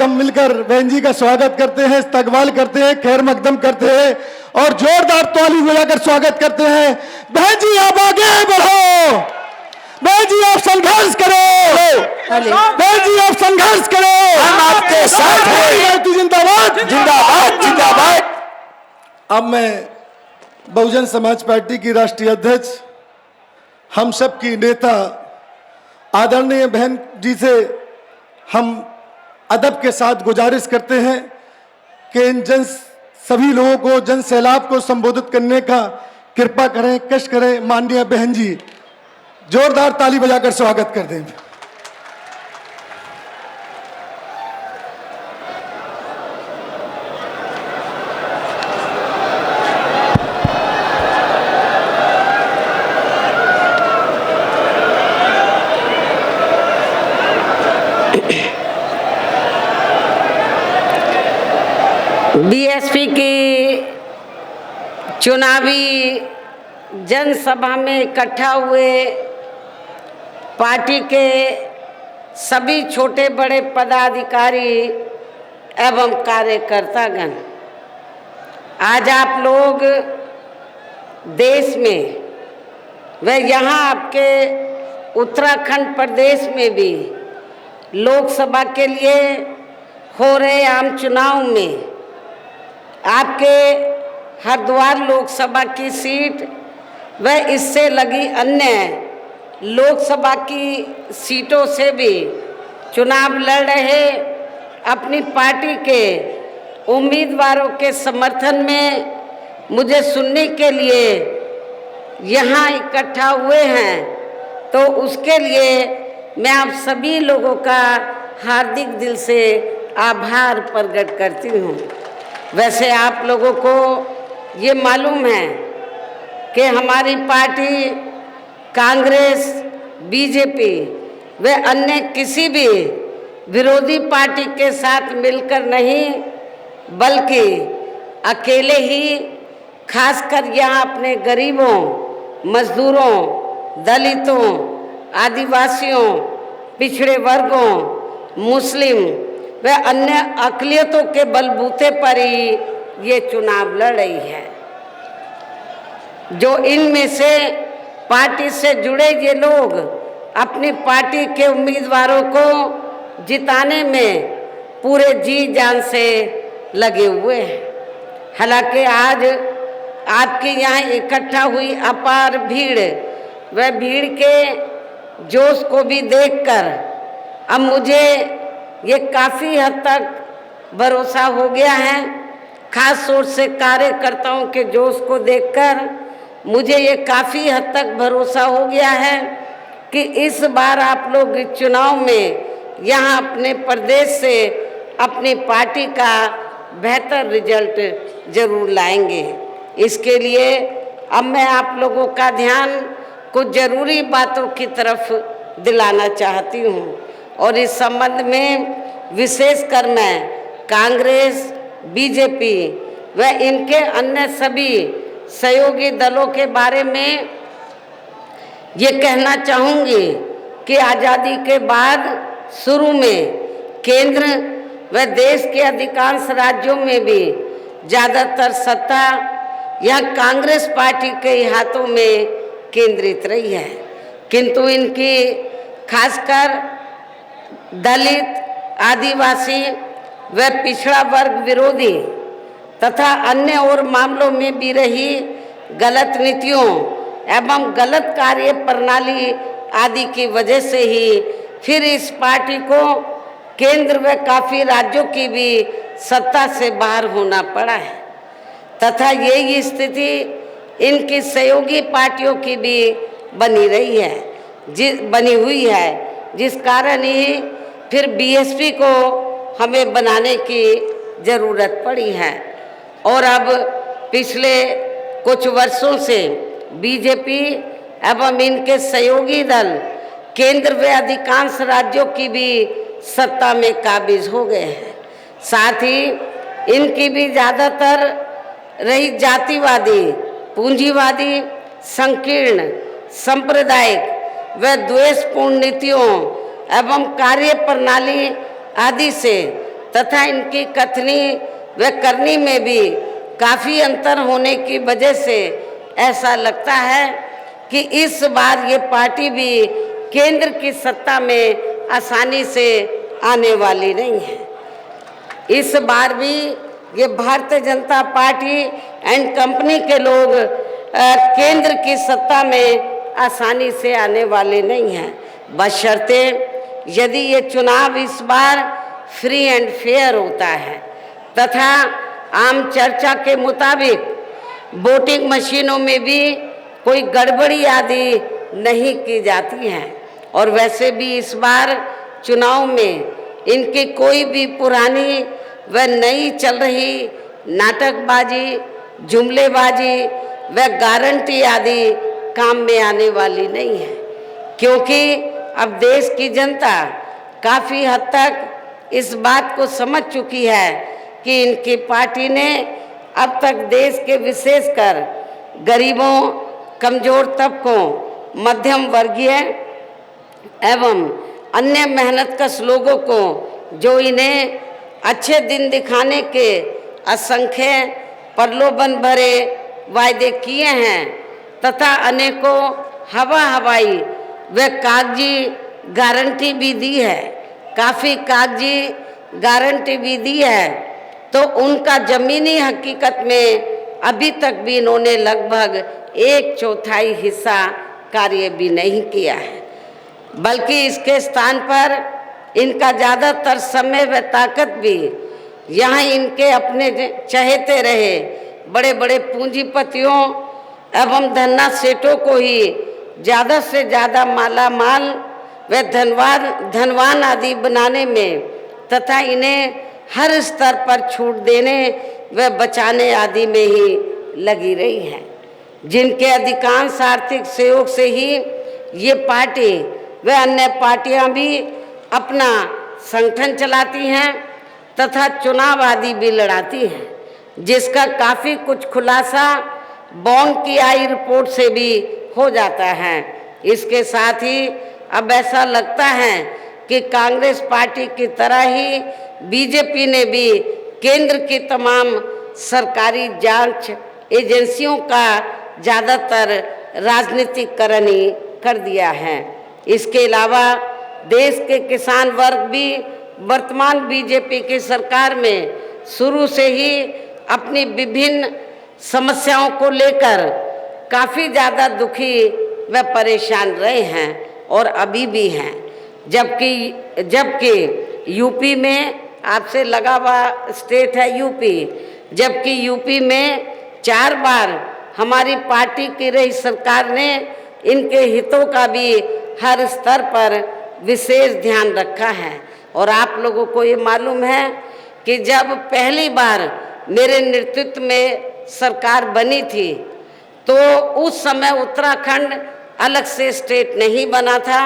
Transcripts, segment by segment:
लोग हम मिलकर बहन जी का स्वागत करते हैं, इस्तकबाल करते हैं, खैर मकदम करते हैं और जोरदार ताली बजाकर स्वागत करते हैं। बहन जी आप आगे बढ़ो, बहन जी आप संघर्ष करो, बहन जी आप संघर्ष करो, हम आपके साथ हैं। जिंदाबाद जिंदाबाद जिंदाबाद। अब मैं बहुजन समाज पार्टी की राष्ट्रीय अध्यक्ष, हम सब की नेता आदरणीय बहन जी से हम अदब के साथ गुजारिश करते हैं कि इन सभी लोगों को जन सैलाब को संबोधित करने का कृपा करें, कष्ट करें। माननीय बहन जी जोरदार ताली बजाकर स्वागत कर दें। बीएसपी की चुनावी जनसभा में इकट्ठा हुए पार्टी के सभी छोटे बड़े पदाधिकारी एवं कार्यकर्तागण, आज आप लोग देश में व यहाँ आपके उत्तराखंड प्रदेश में भी लोकसभा के लिए हो रहे आम चुनाव में आपके हरिद्वार लोकसभा की सीट व इससे लगी अन्य लोकसभा की सीटों से भी चुनाव लड़ रहे अपनी पार्टी के उम्मीदवारों के समर्थन में मुझे सुनने के लिए यहाँ इकट्ठा हुए हैं, तो उसके लिए मैं आप सभी लोगों का हार्दिक दिल से आभार प्रकट करती हूँ। वैसे आप लोगों को ये मालूम है कि हमारी पार्टी कांग्रेस, बीजेपी व अन्य किसी भी विरोधी पार्टी के साथ मिलकर नहीं, बल्कि अकेले ही खासकर यहाँ अपने गरीबों, मजदूरों, दलितों, आदिवासियों, पिछड़े वर्गों, मुस्लिम व अन्य अक़लियतों के बलबूते पर ही ये चुनाव लड़ रही है। जो इनमें से पार्टी से जुड़े ये लोग अपनी पार्टी के उम्मीदवारों को जिताने में पूरे जी जान से लगे हुए हैं। हालांकि आज आपके यहाँ इकट्ठा हुई अपार भीड़ व भीड़ के जोश को भी देखकर अब मुझे ये काफ़ी हद तक भरोसा हो गया है, खास तौर से कार्यकर्ताओं के जोश को देखकर मुझे ये काफ़ी हद तक भरोसा हो गया है कि इस बार आप लोग इस चुनाव में यहाँ अपने प्रदेश से अपनी पार्टी का बेहतर रिजल्ट जरूर लाएंगे। इसके लिए अब मैं आप लोगों का ध्यान कुछ ज़रूरी बातों की तरफ दिलाना चाहती हूँ और इस संबंध में विशेषकर मैं कांग्रेस, बीजेपी व इनके अन्य सभी सहयोगी दलों के बारे में ये कहना चाहूँगी कि आज़ादी के बाद शुरू में केंद्र व देश के अधिकांश राज्यों में भी ज़्यादातर सत्ता यह कांग्रेस पार्टी के हाथों में केंद्रित रही है, किंतु इनकी खासकर दलित, आदिवासी व पिछड़ा वर्ग विरोधी तथा अन्य और मामलों में भी रही गलत नीतियों एवं गलत कार्य प्रणाली आदि की वजह से ही फिर इस पार्टी को केंद्र व काफ़ी राज्यों की भी सत्ता से बाहर होना पड़ा है तथा यही स्थिति इनकी सहयोगी पार्टियों की भी बनी रही है, बनी हुई है, जिस कारण ही फिर बीएसपी को हमें बनाने की ज़रूरत पड़ी है। और अब पिछले कुछ वर्षों से बीजेपी एवं इनके सहयोगी दल केंद्र व अधिकांश राज्यों की भी सत्ता में काबिज हो गए हैं। साथ ही इनकी भी ज़्यादातर रही जातिवादी, पूंजीवादी, संकीर्ण, सांप्रदायिक व द्वेषपूर्ण नीतियों एवं कार्य प्रणाली आदि से तथा इनकी कथनी व करनी में भी काफ़ी अंतर होने की वजह से ऐसा लगता है कि इस बार ये पार्टी भी केंद्र की सत्ता में आसानी से आने वाली नहीं है। इस बार भी ये Bharatiya Janata party and company के लोग केंद्र की सत्ता में आसानी से आने वाले नहीं हैं, बशर्ते यदि ये चुनाव इस बार फ्री एंड फेयर होता है तथा आम चर्चा के मुताबिक वोटिंग मशीनों में भी कोई गड़बड़ी आदि नहीं की जाती है। और वैसे भी इस बार चुनाव में इनकी कोई भी पुरानी व नई चल रही नाटकबाजी, जुमलेबाजी व गारंटी आदि काम में आने वाली नहीं है, क्योंकि अब देश की जनता काफ़ी हद तक इस बात को समझ चुकी है कि इनकी पार्टी ने अब तक देश के विशेषकर गरीबों, कमज़ोर तबकों, मध्यम वर्गीय एवं अन्य मेहनतकश लोगों को जो इन्हें अच्छे दिन दिखाने के असंख्य प्रलोभन भरे वायदे किए हैं तथा अनेकों हवाई व कागजी गारंटी भी दी है, काफ़ी कागजी गारंटी भी दी है, तो उनका ज़मीनी हकीकत में अभी तक भी इन्होंने लगभग 1/4 हिस्सा कार्य भी नहीं किया है, बल्कि इसके स्थान पर इनका ज़्यादातर समय व ताकत भी यहाँ इनके अपने चहेते रहे बड़े बड़े पूंजीपतियों एवं धन्ना सेठों को ही ज़्यादा से ज़्यादा माला माल व धनवान आदि बनाने में तथा इन्हें हर स्तर पर छूट देने व बचाने आदि में ही लगी रही है, जिनके अधिकांश आर्थिक सहयोग से ही ये पार्टी व अन्य पार्टियां भी अपना संगठन चलाती हैं तथा चुनाव आदि भी लड़ाती हैं, जिसका काफ़ी कुछ खुलासा बॉन्ग की आई रिपोर्ट से भी हो जाता है। इसके साथ ही अब ऐसा लगता है कि कांग्रेस पार्टी की तरह ही बीजेपी ने भी केंद्र की तमाम सरकारी जांच एजेंसियों का ज़्यादातर राजनीतिकरण ही कर दिया है। इसके अलावा देश के किसान वर्ग भी वर्तमान बीजेपी की सरकार में शुरू से ही अपनी विभिन्न समस्याओं को लेकर काफ़ी ज़्यादा दुखी व परेशान रहे हैं और अभी भी हैं, जबकि यूपी में आपसे लगा हुआ स्टेट है यूपी, जबकि यूपी में 4 बार हमारी पार्टी की रही सरकार ने इनके हितों का भी हर स्तर पर विशेष ध्यान रखा है। और आप लोगों को ये मालूम है कि जब पहली बार मेरे नेतृत्व में सरकार बनी थी तो उस समय उत्तराखंड अलग से स्टेट नहीं बना था,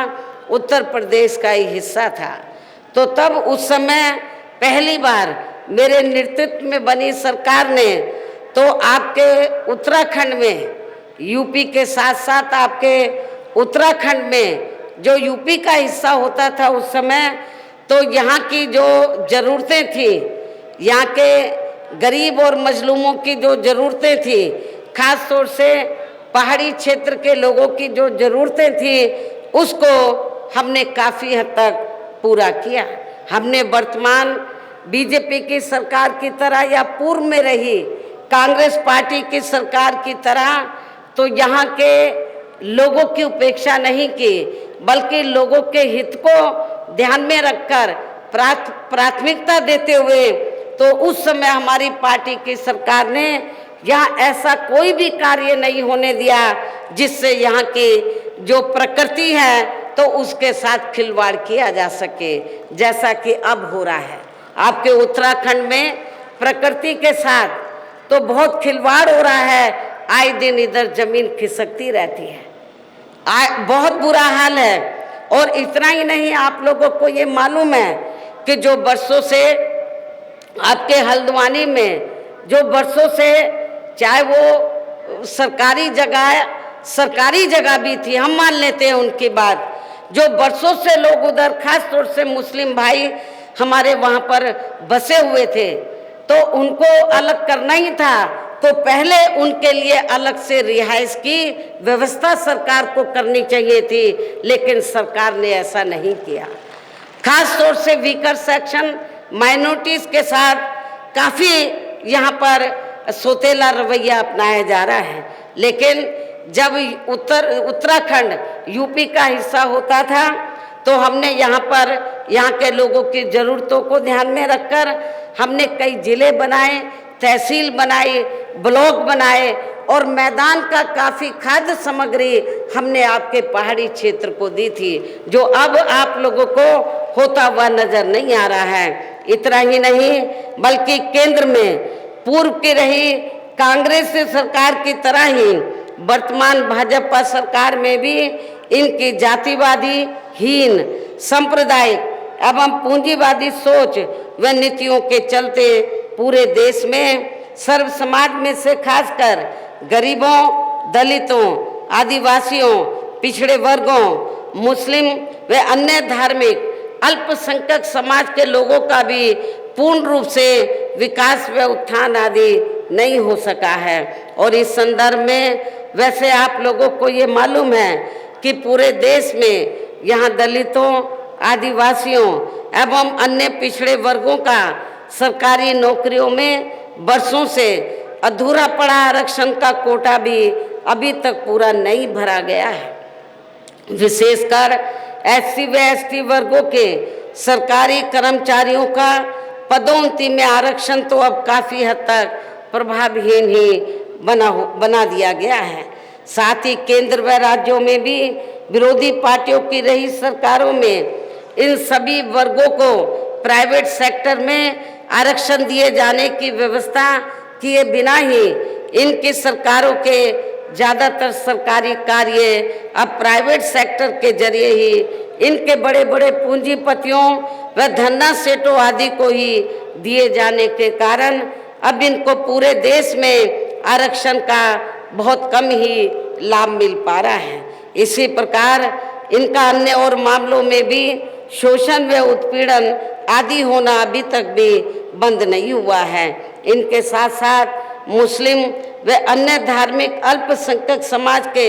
उत्तर प्रदेश का ही हिस्सा था। तो तब उस समय पहली बार मेरे नेतृत्व में बनी सरकार ने तो आपके उत्तराखंड में यूपी के साथ साथ आपके उत्तराखंड में जो यूपी का हिस्सा होता था उस समय, तो यहाँ की जो ज़रूरतें थी, यहाँ के गरीब और मजलूमों की जो ज़रूरतें थी, खास तौर से पहाड़ी क्षेत्र के लोगों की जो ज़रूरतें थी, उसको हमने काफ़ी हद तक पूरा किया। हमने वर्तमान बीजेपी की सरकार की तरह या पूर्व में रही कांग्रेस पार्टी की सरकार की तरह तो यहाँ के लोगों की उपेक्षा नहीं की, बल्कि लोगों के हित को ध्यान में रखकर प्राथमिकता देते हुए तो उस समय हमारी पार्टी की सरकार ने यहाँ ऐसा कोई भी कार्य नहीं होने दिया जिससे यहाँ की जो प्रकृति है तो उसके साथ खिलवाड़ किया जा सके, जैसा कि अब हो रहा है। आपके उत्तराखंड में प्रकृति के साथ तो बहुत खिलवाड़ हो रहा है, आए दिन इधर जमीन खिसकती रहती है, बहुत बुरा हाल है। और इतना ही नहीं, आप लोगों को ये मालूम है कि जो बरसों से आपके हल्द्वानी में जो बरसों से चाहे वो सरकारी जगह भी थी, हम मान लेते हैं उनकी बात, जो बरसों से लोग उधर खास तौर से मुस्लिम भाई हमारे वहाँ पर बसे हुए थे, तो उनको अलग करना ही था तो पहले उनके लिए अलग से रिहाइश की व्यवस्था सरकार को करनी चाहिए थी, लेकिन सरकार ने ऐसा नहीं किया। खास तौर से वीकर सेक्शन माइनॉरिटीज के साथ काफ़ी यहाँ पर सोतेला रवैया अपनाया जा रहा है। लेकिन जब उत्तराखंड यूपी का हिस्सा होता था तो हमने यहाँ पर यहाँ के लोगों की ज़रूरतों को ध्यान में रखकर हमने कई ज़िले बनाए, तहसील बनाई, ब्लॉक बनाए और मैदान का काफ़ी खाद्य सामग्री हमने आपके पहाड़ी क्षेत्र को दी थी, जो अब आप लोगों को होता हुआ नज़र नहीं आ रहा है। इतना ही नहीं बल्कि केंद्र में पूर्व की रही कांग्रेस सरकार की तरह ही वर्तमान भाजपा सरकार में भी इनकी जातिवादी, हीन, सांप्रदायिक एवं पूंजीवादी सोच व नीतियों के चलते पूरे देश में सर्व समाज में से खासकर गरीबों, दलितों, आदिवासियों, पिछड़े वर्गों, मुस्लिम व अन्य धार्मिक अल्पसंख्यक समाज के लोगों का भी पूर्ण रूप से विकास व उत्थान आदि नहीं हो सका है। और इस संदर्भ में वैसे आप लोगों को ये मालूम है कि पूरे देश में यहाँ दलितों, आदिवासियों एवं अन्य पिछड़े वर्गों का सरकारी नौकरियों में वर्षों से अधूरा पड़ा आरक्षण का कोटा भी अभी तक पूरा नहीं भरा गया है। विशेषकर एससी व एसटी वर्गों के सरकारी कर्मचारियों का पदोन्नति में आरक्षण तो अब काफ़ी हद तक प्रभावहीन ही बना दिया गया है। साथ ही केंद्र व राज्यों में भी विरोधी पार्टियों की रही सरकारों में इन सभी वर्गों को प्राइवेट सेक्टर में आरक्षण दिए जाने की व्यवस्था किए बिना ही इनकी सरकारों के ज़्यादातर सरकारी कार्य अब प्राइवेट सेक्टर के जरिए ही इनके बड़े बड़े पूंजीपतियों व धन्ना सेठों आदि को ही दिए जाने के कारण अब इनको पूरे देश में आरक्षण का बहुत कम ही लाभ मिल पा रहा है। इसी प्रकार इनका अन्य और मामलों में भी शोषण व उत्पीड़न आदि होना अभी तक भी बंद नहीं हुआ है। इनके साथ साथ मुस्लिम व अन्य धार्मिक अल्पसंख्यक समाज के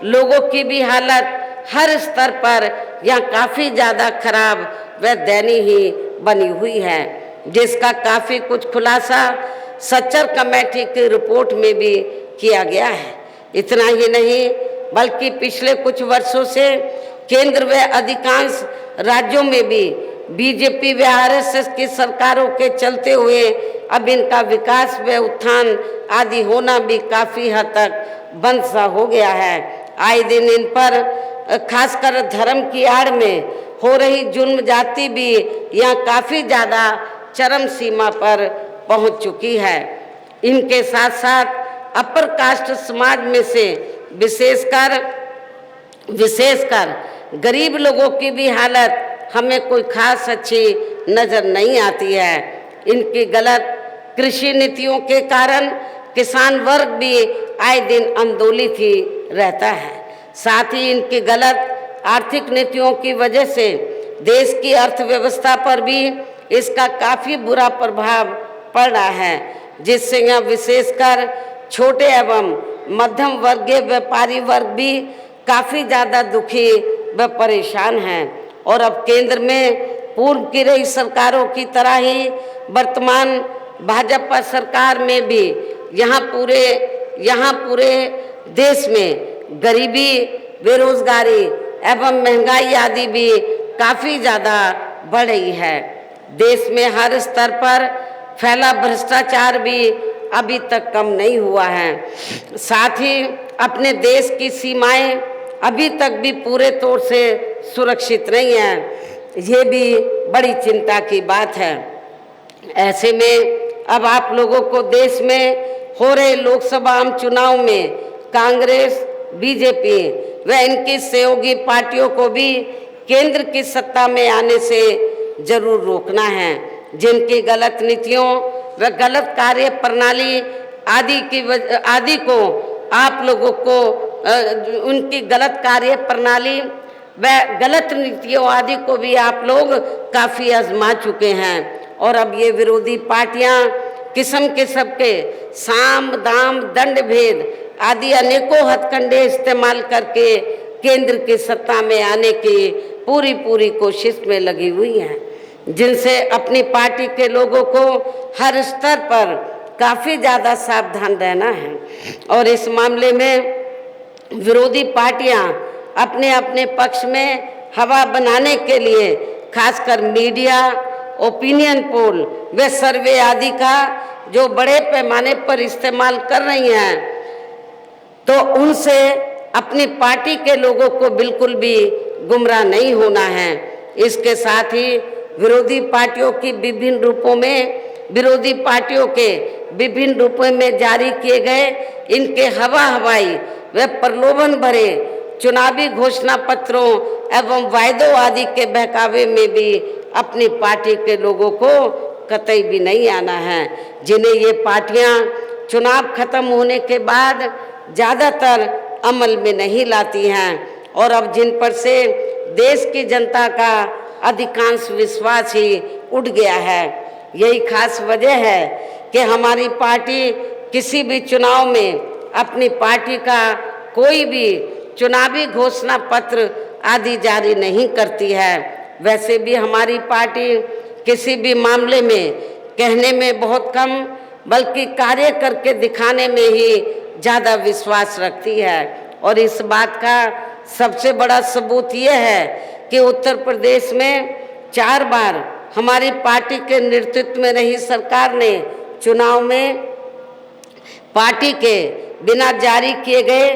लोगों की भी हालत हर स्तर पर यहाँ काफ़ी ज़्यादा खराब व दयनीय ही बनी हुई है, जिसका काफ़ी कुछ खुलासा सच्चर कमेटी की रिपोर्ट में भी किया गया है। इतना ही नहीं बल्कि पिछले कुछ वर्षों से केंद्र व अधिकांश राज्यों में भी बीजेपी व आरएसएस की सरकारों के चलते हुए अब इनका विकास व उत्थान आदि होना भी काफ़ी हद तक बंद सा हो गया है। आए दिन इन पर खासकर धर्म की आड़ में हो रही जुल्म जाति भी यहाँ काफ़ी ज़्यादा चरम सीमा पर पहुँच चुकी है। इनके साथ साथ अपर कास्ट समाज में से विशेषकर गरीब लोगों की भी हालत हमें कोई खास अच्छी नज़र नहीं आती है। इनकी गलत कृषि नीतियों के कारण किसान वर्ग भी आए दिन आंदोलित ही रहता है। साथ ही इनकी गलत आर्थिक नीतियों की वजह से देश की अर्थव्यवस्था पर भी इसका काफ़ी बुरा प्रभाव पड़ रहा है, जिससे यहाँ विशेषकर छोटे एवं मध्यम वर्गीय व्यापारी वर्ग भी काफ़ी ज़्यादा दुखी व परेशान हैं। और अब केंद्र में पूर्व की रही सरकारों की तरह ही वर्तमान भाजपा सरकार में भी यहाँ पूरे देश में गरीबी, बेरोजगारी एवं महंगाई आदि भी काफ़ी ज़्यादा बढ़ रही है। देश में हर स्तर पर फैला भ्रष्टाचार भी अभी तक कम नहीं हुआ है। साथ ही अपने देश की सीमाएं अभी तक भी पूरे तौर से सुरक्षित नहीं हैं। ये भी बड़ी चिंता की बात है। ऐसे में अब आप लोगों को देश में हो रहे लोकसभा आम चुनाव में कांग्रेस, बीजेपी व इनकी सहयोगी पार्टियों को भी केंद्र की सत्ता में आने से जरूर रोकना है। जिनकी गलत नीतियों व गलत कार्य प्रणाली आदि को आप लोगों को उनकी गलत कार्य प्रणाली व गलत नीतियों आदि को भी आप लोग काफ़ी आजमा चुके हैं। और अब ये विरोधी पार्टियां किस्म किस्म के साम दाम दंड भेद आदि अनेकों हथकंडे इस्तेमाल करके केंद्र की सत्ता में आने की पूरी कोशिश में लगी हुई हैं, जिनसे अपनी पार्टी के लोगों को हर स्तर पर काफ़ी ज़्यादा सावधान रहना है। और इस मामले में विरोधी पार्टियां अपने अपने पक्ष में हवा बनाने के लिए खासकर मीडिया, ओपिनियन पोल व सर्वे आदि का जो बड़े पैमाने पर इस्तेमाल कर रही हैं, तो उनसे अपनी पार्टी के लोगों को बिल्कुल भी गुमराह नहीं होना है। इसके साथ ही विरोधी पार्टियों के विभिन्न रूपों में जारी किए गए इनके हवाई व प्रलोभन भरे चुनावी घोषणा पत्रों एवं वायदों आदि के बहकावे में भी अपनी पार्टी के लोगों को कतई भी नहीं आना है, जिन्हें ये पार्टियां चुनाव खत्म होने के बाद ज़्यादातर अमल में नहीं लाती हैं और अब जिन पर से देश की जनता का अधिकांश विश्वास ही उठ गया है। यही खास वजह है कि हमारी पार्टी किसी भी चुनाव में अपनी पार्टी का कोई भी चुनावी घोषणा पत्र आदि जारी नहीं करती है। वैसे भी हमारी पार्टी किसी भी मामले में कहने में बहुत कम बल्कि कार्य करके दिखाने में ही ज़्यादा विश्वास रखती है। और इस बात का सबसे बड़ा सबूत ये है कि उत्तर प्रदेश में 4 बार हमारी पार्टी के नेतृत्व में रही सरकार ने चुनाव में पार्टी के बिना जारी किए गए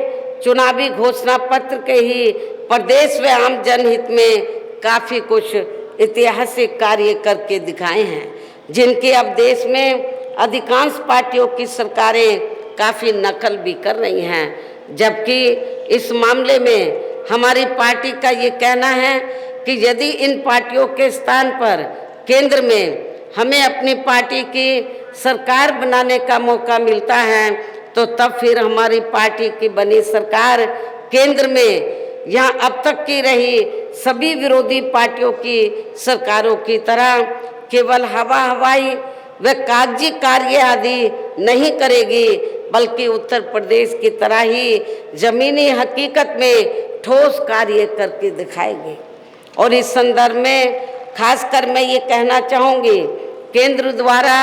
चुनावी घोषणा पत्र के ही प्रदेश व आम जनहित में काफ़ी कुछ ऐतिहासिक कार्य करके दिखाए हैं, जिनकी अब देश में अधिकांश पार्टियों की सरकारें काफ़ी नकल भी कर रही हैं। जबकि इस मामले में हमारी पार्टी का ये कहना है कि यदि इन पार्टियों के स्थान पर केंद्र में हमें अपनी पार्टी की सरकार बनाने का मौका मिलता है तो तब फिर हमारी पार्टी की बनी सरकार केंद्र में यहाँ अब तक की रही सभी विरोधी पार्टियों की सरकारों की तरह केवल हवाई व कागजी कार्य आदि नहीं करेगी, बल्कि उत्तर प्रदेश की तरह ही जमीनी हकीकत में ठोस कार्य करके दिखाएगी। और इस संदर्भ में खासकर मैं ये कहना चाहूँगी, केंद्र द्वारा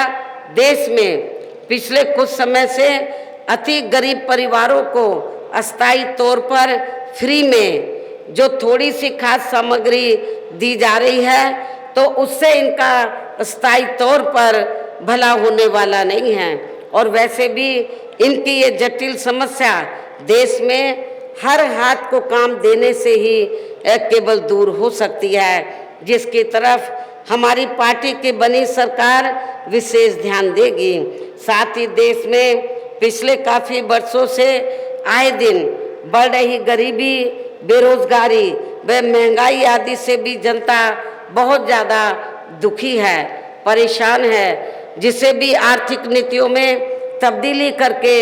देश में पिछले कुछ समय से अति गरीब परिवारों को अस्थायी तौर पर फ्री में जो थोड़ी सी खाद्य सामग्री दी जा रही है, तो उससे इनका स्थायी तौर पर भला होने वाला नहीं है। और वैसे भी इनकी ये जटिल समस्या देश में हर हाथ को काम देने से ही केवल दूर हो सकती है, जिसकी तरफ हमारी पार्टी की बनी सरकार विशेष ध्यान देगी। साथ ही देश में पिछले काफ़ी वर्षों से आए दिन बढ़ रही गरीबी, बेरोजगारी व महंगाई आदि से भी जनता बहुत ज़्यादा दुखी है, परेशान है, जिसे भी आर्थिक नीतियों में तब्दीली करके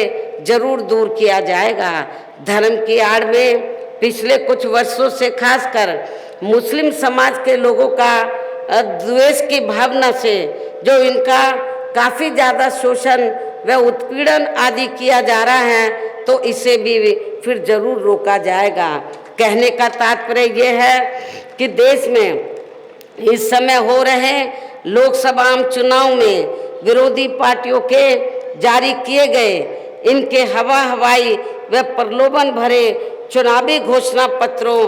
जरूर दूर किया जाएगा। धर्म की आड़ में पिछले कुछ वर्षों से खासकर मुस्लिम समाज के लोगों का द्वेष की भावना से जो इनका काफ़ी ज़्यादा शोषण व उत्पीड़न आदि किया जा रहा है, तो इसे भी फिर जरूर रोका जाएगा। कहने का तात्पर्य यह है कि देश में इस समय हो रहे लोकसभा चुनाव में विरोधी पार्टियों के जारी किए गए इनके हवाई व प्रलोभन भरे चुनावी घोषणा पत्रों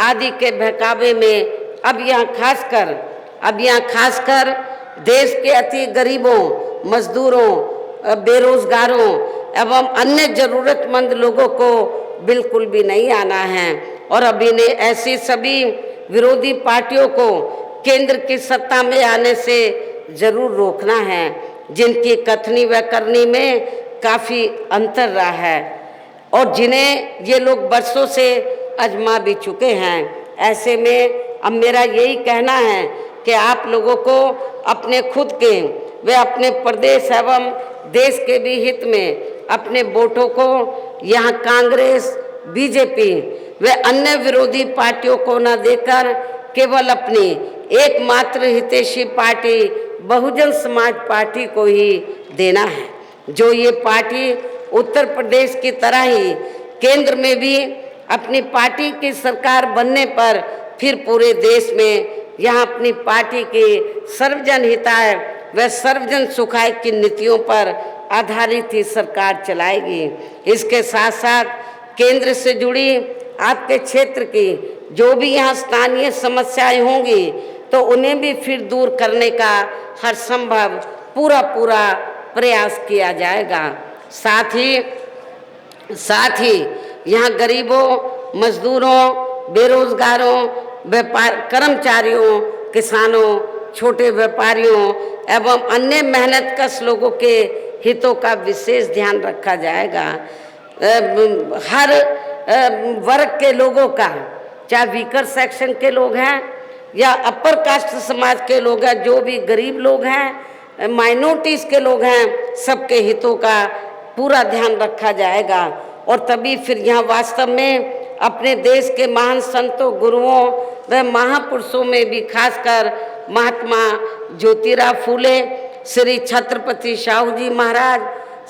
आदि के बहकावे में अब यहाँ खासकर देश के अति गरीबों, मजदूरों, बेरोजगारों एवं अन्य ज़रूरतमंद लोगों को बिल्कुल भी नहीं आना है। और अभी ने ऐसी सभी विरोधी पार्टियों को केंद्र की सत्ता में आने से ज़रूर रोकना है, जिनकी कथनी व करनी में काफ़ी अंतर रहा है और जिन्हें ये लोग बरसों से आजमा भी चुके हैं। ऐसे में अब मेरा यही कहना है कि आप लोगों को अपने खुद के व अपने प्रदेश एवं देश के भी हित में अपने वोटों को यहाँ कांग्रेस बीजेपी व अन्य विरोधी पार्टियों को न देकर केवल अपनी एकमात्र हितैषी पार्टी बहुजन समाज पार्टी को ही देना है, जो ये पार्टी उत्तर प्रदेश की तरह ही केंद्र में भी अपनी पार्टी की सरकार बनने पर फिर पूरे देश में यहाँ अपनी पार्टी की सर्वजन हिताय व सर्वजन सुखाय की नीतियों पर आधारित ही सरकार चलाएगी। इसके साथ साथ केंद्र से जुड़ी आपके क्षेत्र की जो भी यहाँ स्थानीय समस्याएं होंगी तो उन्हें भी फिर दूर करने का हर संभव पूरा प्रयास किया जाएगा। साथ ही यहाँ गरीबों, मजदूरों, बेरोजगारों, व्यापार कर्मचारियों, किसानों, छोटे व्यापारियों एवं अन्य मेहनतकश लोगों के हितों का विशेष ध्यान रखा जाएगा। हर वर्ग के लोगों का, चाहे वीकर सेक्शन के लोग हैं या अपर कास्ट समाज के लोग हैं, जो भी गरीब लोग हैं, माइनॉरिटीज़ के लोग हैं, सबके हितों का पूरा ध्यान रखा जाएगा। और तभी फिर यहाँ वास्तव में अपने देश के महान संतों, गुरुओं व महापुरुषों में भी खासकर महात्मा ज्योतिराव फूले, श्री छत्रपति शाहू जी महाराज,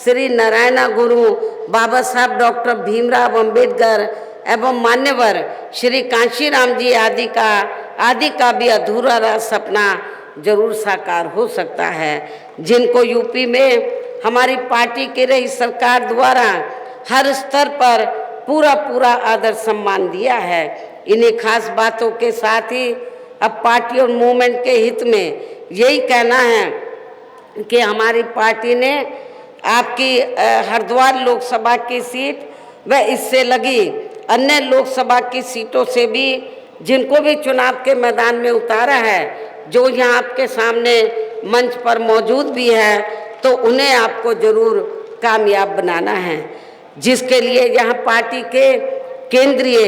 श्री नारायण गुरु, बाबा साहब डॉक्टर भीमराव अंबेडकर एवं मान्यवर श्री कांशीराम जी आदि का भी अधूरा सपना जरूर साकार हो सकता है, जिनको यूपी में हमारी पार्टी की रही सरकार द्वारा हर स्तर पर पूरा आदर सम्मान दिया है। इन्हीं खास बातों के साथ ही अब पार्टी और मूवमेंट के हित में यही कहना है कि हमारी पार्टी ने आपकी हरिद्वार लोकसभा की सीट व इससे लगी अन्य लोकसभा की सीटों से भी जिनको भी चुनाव के मैदान में उतारा है, जो यहाँ आपके सामने मंच पर मौजूद भी है, तो उन्हें आपको जरूर कामयाब बनाना है, जिसके लिए यहाँ पार्टी के केंद्रीय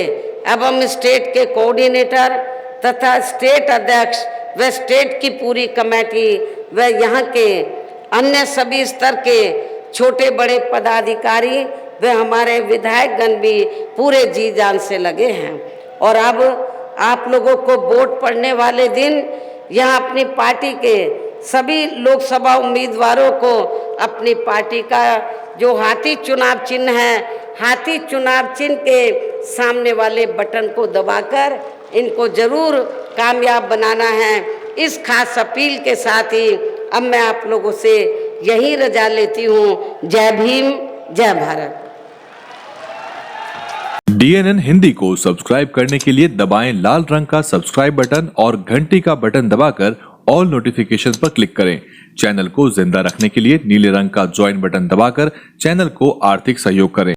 एवं स्टेट के कोऑर्डिनेटर तथा स्टेट अध्यक्ष व स्टेट की पूरी कमेटी व यहाँ के अन्य सभी स्तर के छोटे बड़े पदाधिकारी व हमारे विधायकगण भी पूरे जी जान से लगे हैं। और अब आप लोगों को वोट पड़ने वाले दिन यहाँ अपनी पार्टी के सभी लोकसभा उम्मीदवारों को अपनी पार्टी का जो हाथी चुनाव चिन्ह है, हाथी चुनाव चिन्ह के सामने वाले बटन को दबाकर इनको जरूर कामयाब बनाना है। इस खास अपील के साथ ही अब मैं आप लोगों से यही रजा लेती हूँ। जय भीम, जय भारत। DNN हिंदी को सब्सक्राइब करने के लिए दबाएं लाल रंग का सब्सक्राइब बटन और घंटी का बटन दबाकर ऑल नोटिफिकेशन पर क्लिक करें। चैनल को जिंदा रखने के लिए नीले रंग का ज्वाइन बटन दबाकर चैनल को आर्थिक सहयोग करें।